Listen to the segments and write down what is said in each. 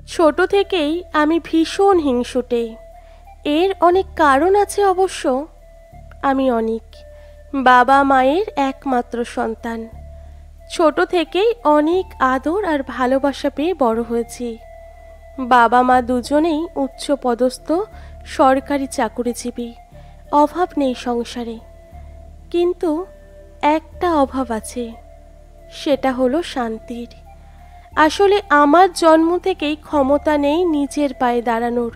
ছোট থেকেই আমি ভীষণ হিংসুটে। এর অনেক কারণ আছে অবশ্য। আমি অনিক, বাবা মায়ের একমাত্র সন্তান। ছোট থেকেই অনেক আদর আর ভালোবাসা পেয়ে বড় হয়েছি। বাবা মা দুজনেই উচ্চপদস্থ সরকারি চাকুরিজীবী। অভাব নেই সংসারে, কিন্তু একটা অভাব আছে, সেটা হলো শান্তির। আসলে আমার জন্ম থেকেই ক্ষমতা নেই নিজের পায়ে দাঁড়ানোর।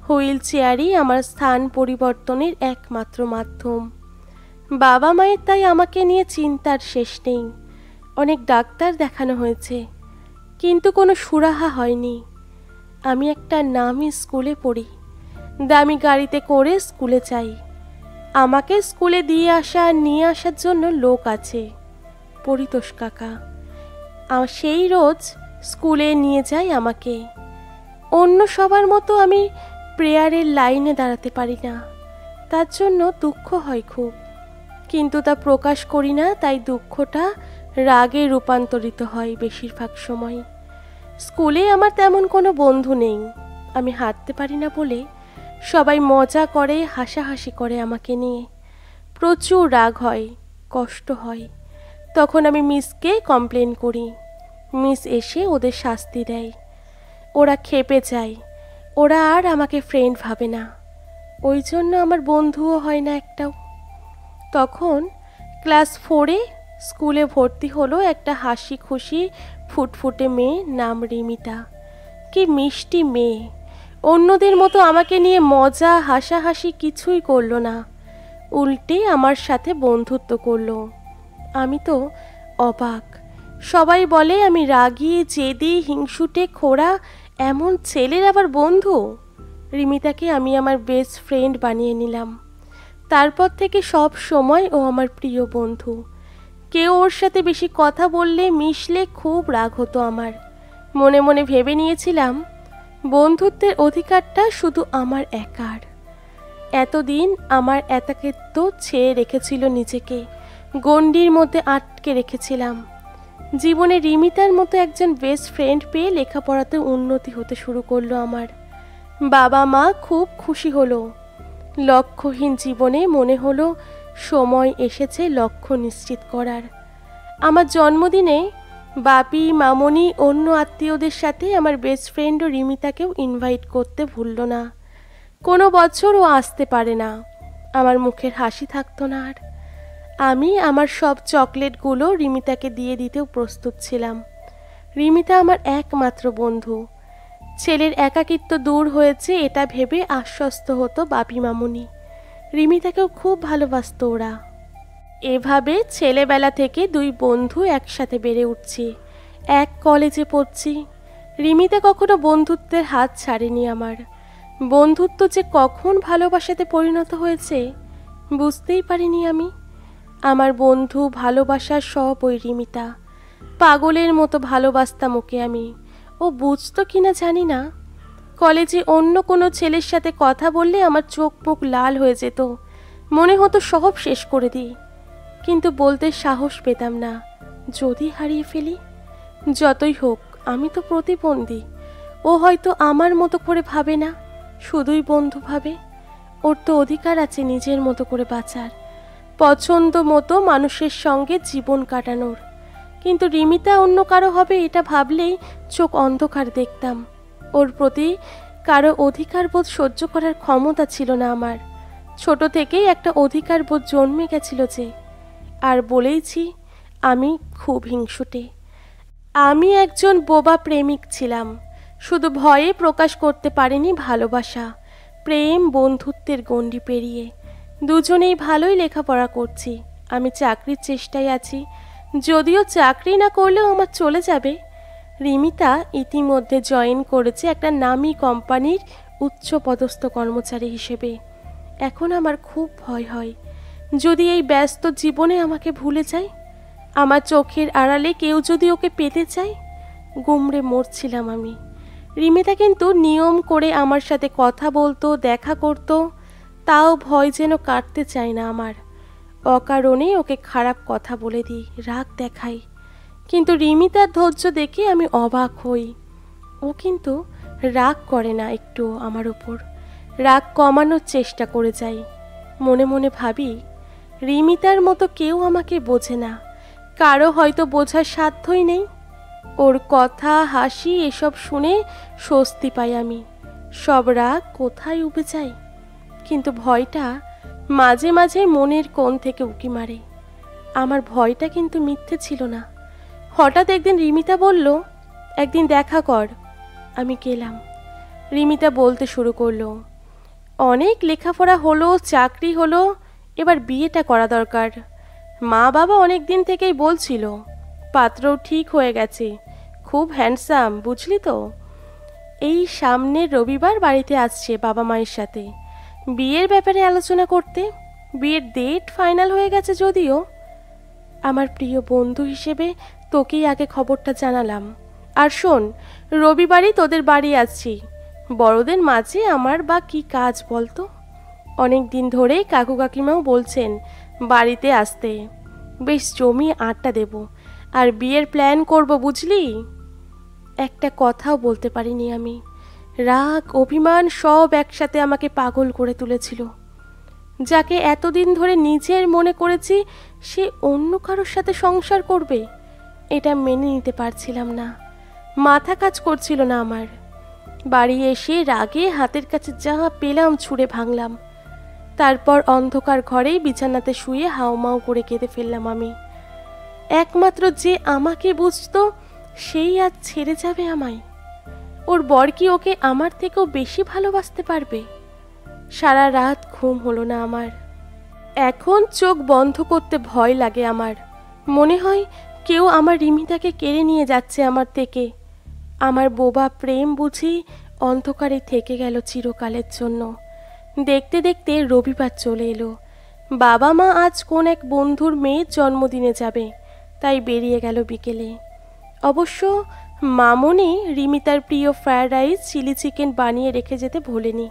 হুইল চেয়ারই আমার স্থান পরিবর্তনের একমাত্র মাধ্যম। বাবা মায়ের তাই আমাকে নিয়ে চিন্তার শেষ নেই। অনেক ডাক্তার দেখানো হয়েছে, কিন্তু কোনো সুরাহা হয়নি। আমি একটা নামি স্কুলে পড়ি, দামি গাড়িতে করে স্কুলে যাই। আমাকে স্কুলে দিয়ে আসা আর নিয়ে আসার জন্য লোক আছে, পরিতোষ কাকা। সেই রোজ স্কুলে নিয়ে যায় আমাকে। অন্য সবার মতো আমি প্রেয়ারের লাইনে দাঁড়াতে পারি না, তার জন্য দুঃখ হয় খুব, কিন্তু তা প্রকাশ করি না, তাই দুঃখটা রাগে রূপান্তরিত হয় বেশিরভাগ সময়। স্কুলে আমার তেমন কোনো বন্ধু নেই। আমি হাঁটতে পারি না বলে সবাই মজা করে, হাসাহাসি করে আমাকে নিয়ে। প্রচুর রাগ হয়, কষ্ট হয়। তখন আমি মিসকে কমপ্লেন করি। মিস এসে ওদের শাস্তি দেয়। ওরা খেপে যায়, ওরা আর আমাকে ফ্রেন্ড ভাবে না। ওই জন্য আমার বন্ধুও হয় না একটাও। তখন ক্লাস 4-এ স্কুলে ভর্তি হলো একটা হাসি খুশি ফুটফুটে মেয়ে, নাম রিমিতা। কি মিষ্টি মেয়ে! অন্যদের মতো আমাকে নিয়ে মজা হাসাহাসি কিছুই করলো না, উল্টে আমার সাথে বন্ধুত্ব করলো। আমি তো অবাক। সবাই বলে আমি রাগী, জেদি, হিংসুটে, খোড়া। এমন ছেলের আবার বন্ধু! রিমিতাকে আমি আমার বেস্ট ফ্রেন্ড বানিয়ে নিলাম। তারপর থেকে সব সময় ও আমার প্রিয় বন্ধু। কেউ ওর সাথে বেশি কথা বললে, মিশলে খুব রাগ হতো আমার। মনে মনে ভেবে নিয়েছিলাম বন্ধুত্বের অধিকারটা শুধু আমার একার। এতদিন আমার একাকিত্ব ছেয়ে রেখেছিল নিজেকে, গণ্ডির মধ্যে আটকে রেখেছিলাম। জীবনে রিমিতার মতো একজন বেস্ট ফ্রেন্ড পেয়ে লেখাপড়াতে উন্নতি হতে শুরু করলো আমার। বাবা মা খুব খুশি হলো। লক্ষ্যহীন জীবনে মনে হলো সময় এসেছে লক্ষ্য নিশ্চিত করার। আমার জন্মদিনে বাপি, মামনি, অন্য আত্মীয়দের সাথে আমার বেস্ট ফ্রেন্ড ও রিমিতাকেও ইনভাইট করতে ভুলল না। কোনো বছর ও আসতে পারে না, আমার মুখের হাসি থাকতো না আর। আমি আমার সব চকলেটগুলো রিমিতাকে দিয়ে দিতেও প্রস্তুত ছিলাম। রিমিতা আমার একমাত্র বন্ধু। ছেলের একাকিত্ব দূর হয়েছে এটা ভেবে আশ্বস্ত হতো বাপি, মামুনি। রিমিতাকেও খুব ভালোবাসত ওরা। এভাবে ছেলেবেলা থেকে দুই বন্ধু একসাথে বেড়ে উঠছি, এক কলেজে পড়ছি। রিমিতা কখনো বন্ধুত্বের হাত ছাড়েনি আমার। বন্ধুত্ব যে কখন ভালোবাসাতে পরিণত হয়েছে বুঝতেই পারিনি আমি। আমার বন্ধু, ভালোবাসার সব ওই রিমিতা। পাগলের মতো ভালোবাসতাম ওকে আমি। ও বুঝতো কিনা জানি না। কলেজে অন্য কোনো ছেলের সাথে কথা বললে আমার চোখ মুখ লাল হয়ে যেত, মনে হতো সব শেষ করে দিই, কিন্তু বলতে সাহস পেতাম না, যদি হারিয়ে ফেলি। যতই হোক আমি তো প্রতিবন্ধী। ও হয়তো আমার মতো করে ভাবে না, শুধুই বন্ধু ভাবে। ওর তো অধিকার আছে নিজের মতো করে বাঁচার, পছন্দ মতো মানুষের সঙ্গে জীবন কাটানোর। কিন্তু রিমিতা অন্য কারো হবে এটা ভাবলেই চোখ অন্ধকার দেখতাম। ওর প্রতি কারো অধিকার বোধ সহ্য করার ক্ষমতা ছিল না আমার। ছোট থেকেই একটা অধিকার বোধ জন্মে গেছিল যে। আর বলেইছি আমি খুব হিংসুটে। আমি একজন বোবা প্রেমিক ছিলাম, শুধু ভয়ে প্রকাশ করতে পারিনি ভালোবাসা। প্রেম বন্ধুত্বের গণ্ডি পেরিয়ে দুজনেই ভালোই লেখাপড়া করছি। আমি চাকরির চেষ্টায় আছি, যদিও চাকরি না করলেও আমার চলে যাবে। রিমিতা ইতিমধ্যে জয়েন করেছে একটা নামী কোম্পানির উচ্চপদস্থ কর্মচারী হিসেবে। এখন আমার খুব ভয় হয়, যদি এই ব্যস্ত জীবনে আমাকে ভুলে যায়, আমার চোখের আড়ালে কেউ যদি ওকে পেতে চায়। গুমড়ে মরছিলাম আমি। রিমিতা কিন্তু নিয়ম করে আমার সাথে কথা বলতো, দেখা করতো, তাও ভয় যেন কাটতে চায় না আমার। অকারণে ওকে খারাপ কথা বলে দিই, রাগ দেখাই, কিন্তু রিমিতার ধৈর্য দেখে আমি অবাক হই। ও কিন্তু রাগ করে না একটু আমার ওপর। রাগ কমানোর চেষ্টা করে যাই। মনে মনে ভাবি, রিমিতার মতো কেউ আমাকে বোঝে না, কারো হয়তো বোঝার সাধ্যই নেই। ওর কথা হাসি এসব শুনে স্বস্তি পাই আমি। সব রাগ কোথায় উবে যায়। কিন্তু ভয়টা মাঝে মাঝে মনের কোণ থেকে উকি মারে। আমার ভয়টা কিন্তু মিথ্যে ছিল না। হঠাৎ একদিন রিমিতা বলল, একদিন দেখা কর। আমি গেলাম। রিমিতা বলতে শুরু করলো, অনেক লেখাপড়া হলো, চাকরি হলো, এবার বিয়েটা করা দরকার। মা বাবা অনেক দিন থেকেই বলছিল, পাত্রও ঠিক হয়ে গেছে, খুব হ্যান্ডসাম, বুঝলি তো। এই সামনের রবিবার বাড়িতে আসছে বাবা মায়ের সাথে বিয়ের ব্যাপারে আলোচনা করতে। বিয়ের ডেট ফাইনাল হয়ে গেছে যদিও। আমার প্রিয় বন্ধু হিসেবে তোকেই আগে খবরটা জানালাম। আর শোন, রবিবারই তোদের বাড়ি আসছি। বড়দের মাঝে আমার বা কি কাজ বলতো। অনেক দিন ধরেই কাকু কাকিমাও বলছেন বাড়িতে আসতে। বেশ জমি আড্ডা দেব আর বিয়ের প্ল্যান করব, বুঝলি। একটা কথাও বলতে পারিনি আমি। রাগ অভিমান সব একসাথে আমাকে পাগল করে তুলেছিল। যাকে এতদিন ধরে নিজের মনে করেছি, সে অন্য কারোর সাথে সংসার করবে, এটা মেনে নিতে পারছিলাম না। মাথা কাজ করছিল না আমার। বাড়ি এসে রাগে হাতের কাছে যা পেলাম ছুঁড়ে ভাঙলাম। তারপর অন্ধকার ঘরেই বিছানাতে শুয়ে হাউমাউ করে কেঁদে ফেললাম আমি। একমাত্র যে আমাকে বুঝতো সেই আজ ছেড়ে যাবে আমায়। ওর বর কি ওকে আমার থেকেও বেশি ভালোবাসতে পারবে? সারা রাত ঘুম হলো না আমার। এখন চোখ বন্ধ করতে ভয় লাগে আমার। মনে হয় কেউ আমার রিমিতাকে কেড়ে নিয়ে যাচ্ছে আমার থেকে। আমার বোবা প্রেম বুঝি অন্ধকারে থেকে গেল চিরকালের জন্য। দেখতে দেখতে রবিবার চলে এলো। বাবা মা আজ কোন এক বন্ধুর মেয়ের জন্মদিনে যাবে, তাই বেরিয়ে গেল বিকেলে। অবশ্য মামনি রিমিতার প্রিয় ফ্রায়েড রাইস চিলি চিকেন বানিয়ে রেখে যেতে ভোলেনি।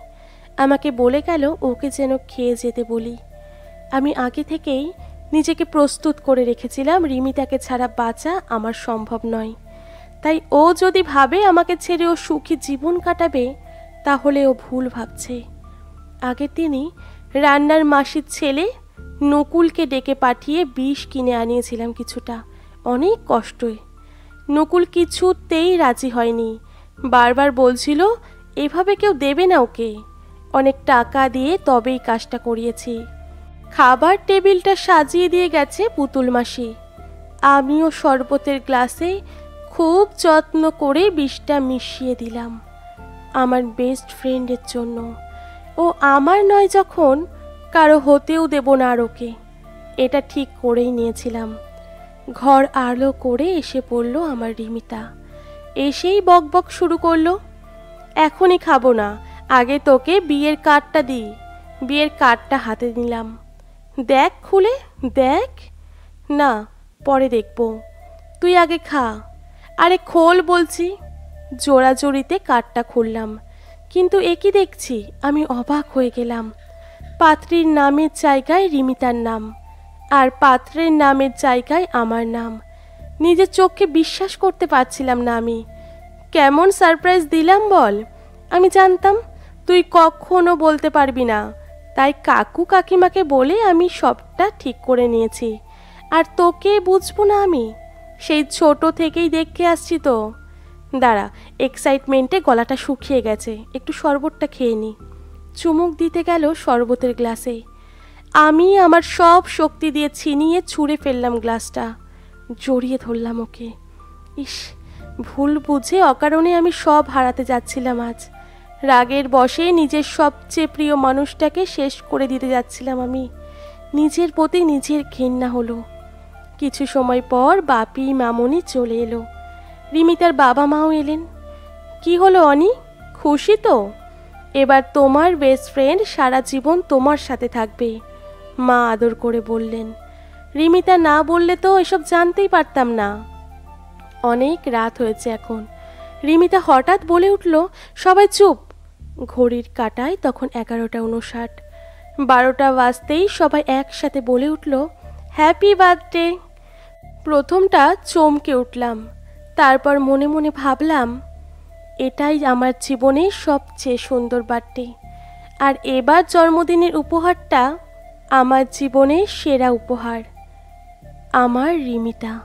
আমাকে বলে গেল ওকে যেন খেয়ে যেতে বলি। আমি আগে থেকেই নিজেকে প্রস্তুত করে রেখেছিলাম রিমিতাকে ছাড়া বাঁচা আমার সম্ভব নয়। তাই ও যদি ভাবে আমাকে ছেড়ে ও সুখী জীবন কাটাবে, তাহলে ও ভুল ভাবছে। আগের দিনই রান্নার মাসির ছেলে নকুলকে ডেকে পাঠিয়ে বিষ কিনে আনিয়েছিলাম কিছুটা, অনেক কষ্টে। নকুল কিছুতেই রাজি হয়নি। বারবার বলছিল এভাবে কেউ দেবে না ওকে। অনেক টাকা দিয়ে তবেই কাজটা করিয়েছি। খাবার টেবিলটা সাজিয়ে দিয়ে গেছে পুতুল মাসি। আমিও শরবতের গ্লাসে খুব যত্ন করে বিষটা মিশিয়ে দিলাম আমার বেস্ট ফ্রেন্ডের জন্য। ও আমার নয় যখন, কারো হতেও দেব না আর ওকে। এটা ঠিক করেই নিয়েছিলাম। ঘর আলো করে এসে পড়ল আমার রিমিতা। এসেই বকবক শুরু করলো, এখনই খাবো না, আগে তোকে বিয়ের কার্ডটা দিই। বিয়ের কার্ডটা হাতে নিলাম। দেখ খুলে দেখ। না, পরে দেখব, তুই আগে খা। আরে খোল বলছি। জোড়াজোড়িতে কার্ডটা খুললাম, কিন্তু একই দেখছি। আমি অবাক হয়ে গেলাম। পাত্রীর নামের জায়গায় রিমিতার নাম, আর পাত্রের নামের জায়গায় আমার নাম। নিজের চোখকে বিশ্বাস করতে পারছিলাম না আমি। কেমন সারপ্রাইজ দিলাম বল। আমি জানতাম তুই কখনো বলতে পারবি না, তাই কাকু কাকিমাকে বলে আমি সবটা ঠিক করে নিয়েছি। আর তোকে বুঝবো না আমি? সেই ছোট থেকেই দেখে আসছি তো। দাঁড়া, এক্সাইটমেন্টে গলাটা শুকিয়ে গেছে, একটু শরবতটা খেয়ে নি। চুমুক দিতে গেল শরবতের গ্লাসে। আমি আমার সব শক্তি দিয়ে ছিনিয়ে ছুঁড়ে ফেললাম গ্লাসটা। জড়িয়ে ধরলাম ওকে। ইস, ভুল বুঝে অকারণে আমি সব হারাতে যাচ্ছিলাম আজ। রাগের বশে নিজের সবচেয়ে প্রিয় মানুষটাকে শেষ করে দিতে যাচ্ছিলাম আমি। নিজের প্রতি নিজের ঘেন্না হলো। কিছু সময় পর বাপি মামনি চলে এলো। রিমিতার বাবা মাও এলেন। কি হলো অনি, খুশি তো? এবার তোমার বেস্ট ফ্রেন্ড সারা জীবন তোমার সাথে থাকবে, মা আদর করে বললেন। রিমিতা না বললে তো এসব জানতেই পারতাম না। অনেক রাত হয়েছে এখন। রিমিতা হঠাৎ বলে উঠল, সবাই চুপ। ঘড়ির কাঁটায় তখন 11:59। 12টা বাজতেই সবাই একসাথে বলে উঠল, হ্যাপি বার্থডে। প্রথমটা চমকে উঠলাম, তারপর মনে মনে ভাবলাম, এটাই আমার জীবনের সবচেয়ে সুন্দর বার্থডে। আর এবার জন্মদিনের উপহারটা আমার জীবনের সেরা উপহার, আমার রিমিতা।